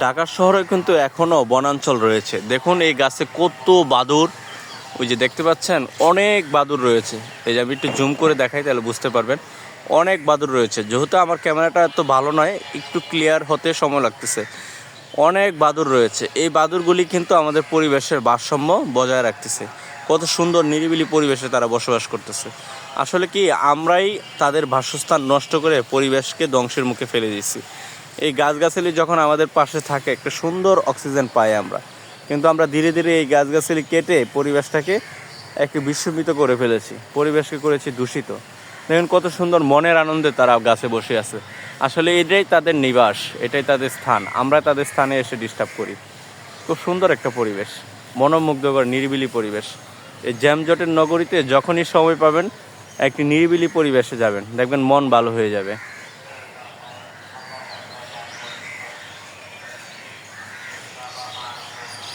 ঢাকা শহরে কিন্তু এখনও বনাঞ্চল রয়েছে। দেখুন এই গাছে কত বাদুড়, ওই যে দেখতে পাচ্ছেন অনেক বাদুড় রয়েছে। এই যে আমি একটু জুম করে দেখাই তাহলে বুঝতে পারবেন, অনেক বাদুড় রয়েছে। যেহেতু আমার ক্যামেরাটা এত ভালো নয়, একটু ক্লিয়ার হতে সময় লাগতেছে। অনেক বাদুড় রয়েছে। এই বাদুড়গুলি কিন্তু আমাদের পরিবেশের ভারসাম্য বজায় রাখতেছে। কত সুন্দর নিরিবিলি পরিবেশে তারা বসবাস করতেছে। আসলে কি আমরাই তাদের বাসস্থান নষ্ট করে পরিবেশকে ধ্বংসের মুখে ফেলে দিচ্ছি। এই গাছগাছালি যখন আমাদের পাশে থাকে একটা সুন্দর অক্সিজেন পাই আমরা, কিন্তু আমরা ধীরে ধীরে এই গাছগাছালি কেটে পরিবেশটাকে একটু বিস্মিত করে ফেলেছি, পরিবেশকে করেছি দূষিত। দেখুন কত সুন্দর মনের আনন্দে তারা গাছে বসে আছে। আসলে এটাই তাদের নিবাস, এটাই তাদের স্থান। আমরা তাদের স্থানে এসে ডিস্টার্ব করি। খুব সুন্দর একটা পরিবেশ, মনোমুগ্ধকর নিরিবিলি পরিবেশ। এই জ্যামজটের নগরীতে যখনই সময় পাবেন একটি নিরিবিলি পরিবেশে যাবেন, দেখবেন মন ভালো হয়ে যাবে।